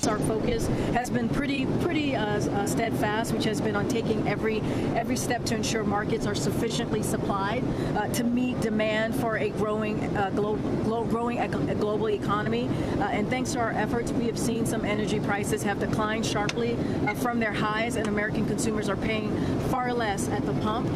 our focus has been pretty steadfast, which has been on taking every step to ensure markets are sufficiently supplied to meet demand for a growing global economy. And thanks to our efforts, we have seen some energy prices have declined sharply from their highs, and American consumers are paying far less at the pump.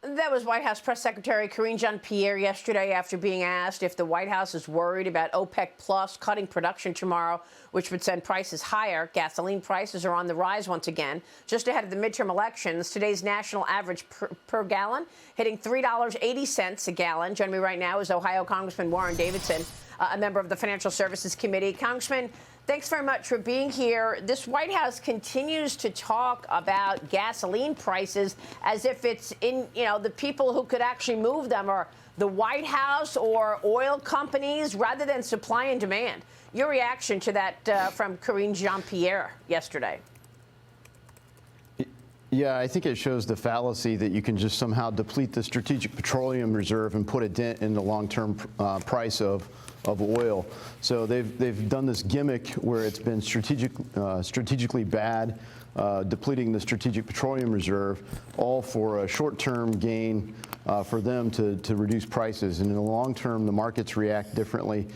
That was White House Press Secretary Karine Jean-Pierre yesterday after being asked if the White House is worried about OPEC Plus cutting production tomorrow, which would send prices higher. Gasoline prices are on the rise once again, just ahead of the midterm elections. Today's national average per gallon hitting $3.80 a gallon. Joining me right now is Ohio Congressman Warren Davidson, a member of the Financial Services Committee. Congressman, thanks very much for being here. This White House continues to talk about gasoline prices as if it's in, the people who could actually move them are the White House or oil companies rather than supply and demand. Your reaction to that from Karine Jean-Pierre yesterday? Yeah, I think it shows the fallacy that you can just somehow deplete the Strategic Petroleum Reserve and put a dent in the long-term price of oil. So they've done this gimmick where it's been strategically bad, depleting the Strategic Petroleum Reserve, all for a short-term gain for them to reduce prices. And in the long term, the markets react differently.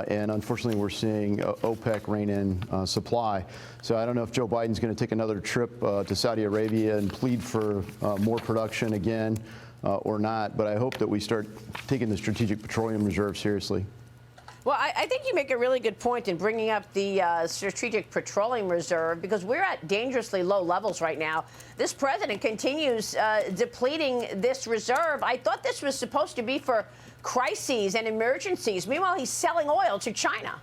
And unfortunately, we're seeing OPEC rein in supply. So I don't know if Joe Biden's going to take another trip to Saudi Arabia and plead for more production again or not. But I hope that we start taking the Strategic Petroleum Reserve seriously. Well, I think you make a really good point in bringing up the Strategic Petroleum Reserve, because we're at dangerously low levels right now. This president continues depleting this reserve. I thought this was supposed to be for crises and emergencies. Meanwhile, he's selling oil to China.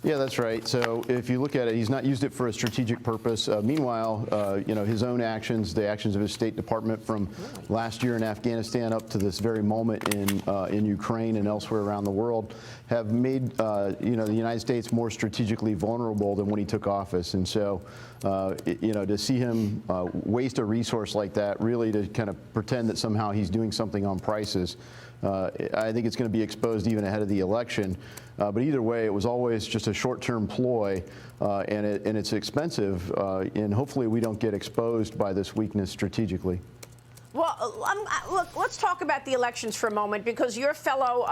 Yeah, that's right. So if you look at it, he's not used it for a strategic purpose. Meanwhile, his own actions, the actions of his State Department from last year in Afghanistan up to this very moment in Ukraine and elsewhere around the world have made the United States more strategically vulnerable than when he took office. And so, to see him waste a resource like that, really to kind of pretend that somehow he's doing something on prices, I think it's going to be exposed even ahead of the election. But either way, it was always just a short-term ploy, and it's expensive, and hopefully we don't get exposed by this weakness strategically. Well, look, let's talk about the elections for a moment, because your fellow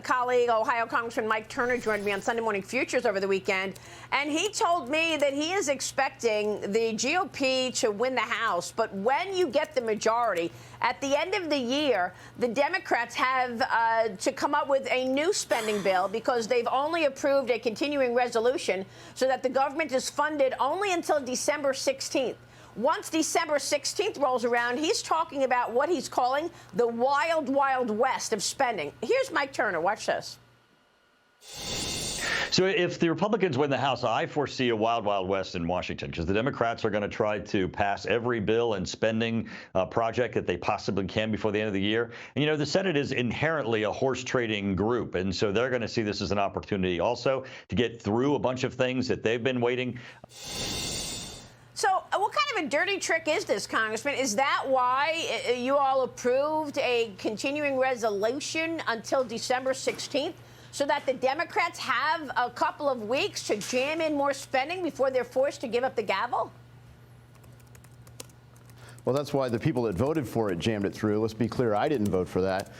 colleague, Ohio Congressman Mike Turner, joined me on Sunday Morning Futures over the weekend, and he told me that he is expecting the GOP to win the House, but when you get the majority, at the end of the year, the Democrats have to come up with a new spending bill, because they've only approved a continuing resolution so that the government is funded only until December 16th. Once December 16th rolls around, he's talking about what he's calling the wild, wild west of spending. Here's Mike Turner. Watch this. So if the Republicans win the House, I foresee a wild, wild west in Washington, because the Democrats are going to try to pass every bill and spending project that they possibly can before the end of the year. And, the Senate is inherently a horse trading group. And so they're going to see this as an opportunity also to get through a bunch of things that they've been waiting. So what kind of a dirty trick is this, Congressman? Is that why you all approved a continuing resolution until December 16th, so that the Democrats have a couple of weeks to jam in more spending before they're forced to give up the gavel? Well, that's why the people that voted for it jammed it through. Let's be clear, I didn't vote for that.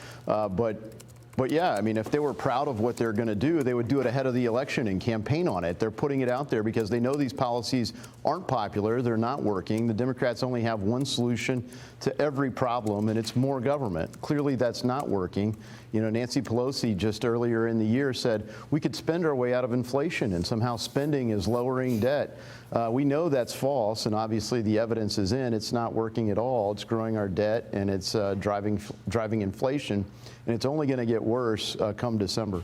But yeah, I mean, if they were proud of what they're going to do, they would do it ahead of the election and campaign on it. They're putting it out there because they know these policies aren't popular. They're not working. The Democrats only have one solution to every problem, and it's more government. Clearly, that's not working. Nancy Pelosi just earlier in the year said we could spend our way out of inflation, and somehow spending is lowering debt. We know that's false, and obviously the evidence is in. It's not working at all. It's growing our debt, and it's driving inflation, and it's only going to get worse come December.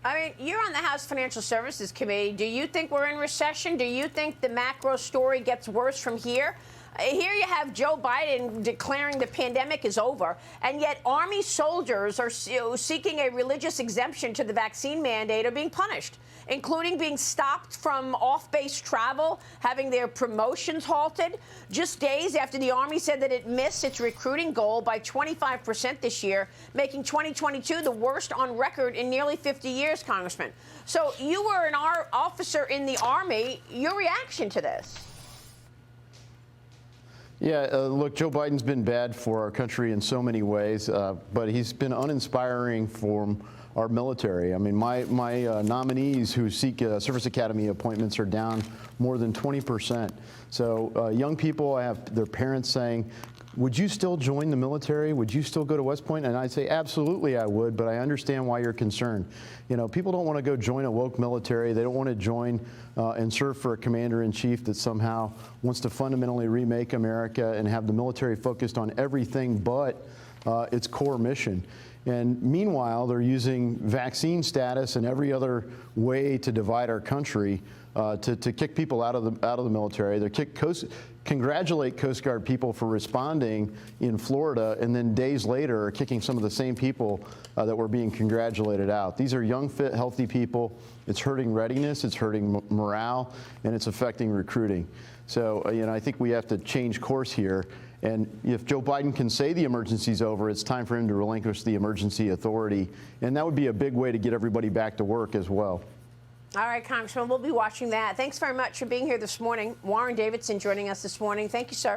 I mean, you're on the House Financial Services Committee. Do you think we're in recession? Do you think the macro story gets worse from here? Here you have Joe Biden declaring the pandemic is over, and yet Army soldiers are seeking a religious exemption to the vaccine mandate are being punished, including being stopped from off-base travel, having their promotions halted, just days after the Army said that it missed its recruiting goal by 25% this year, making 2022 the worst on record in nearly 50 years, Congressman. So you were an officer in the Army. Your reaction to this? Yeah, look, Joe Biden's been bad for our country in so many ways, but he's been uninspiring for our military. I mean, my nominees who seek Service Academy appointments are down more than 20%. So young people, I have their parents saying, would you still join the military? Would you still go to West Point? And I'd say, absolutely I would, but I understand why you're concerned. You know, people don't want to go join a woke military. They don't want to join and serve for a commander-in-chief that somehow wants to fundamentally remake America and have the military focused on everything but its core mission. And meanwhile, they're using vaccine status and every other way to divide our country to kick people out of the military. They congratulate Coast Guard people for responding in Florida, and then days later are kicking some of the same people that were being congratulated out. These are young, fit, healthy people. It's hurting readiness, it's hurting morale, and it's affecting recruiting. So, you know, I think we have to change course here. And if Joe Biden can say the emergency's over, it's time for him to relinquish the emergency authority. And that would be a big way to get everybody back to work as well. All right, Congressman, we'll be watching that. Thanks very much for being here this morning. Warren Davidson joining us this morning. Thank you, sir.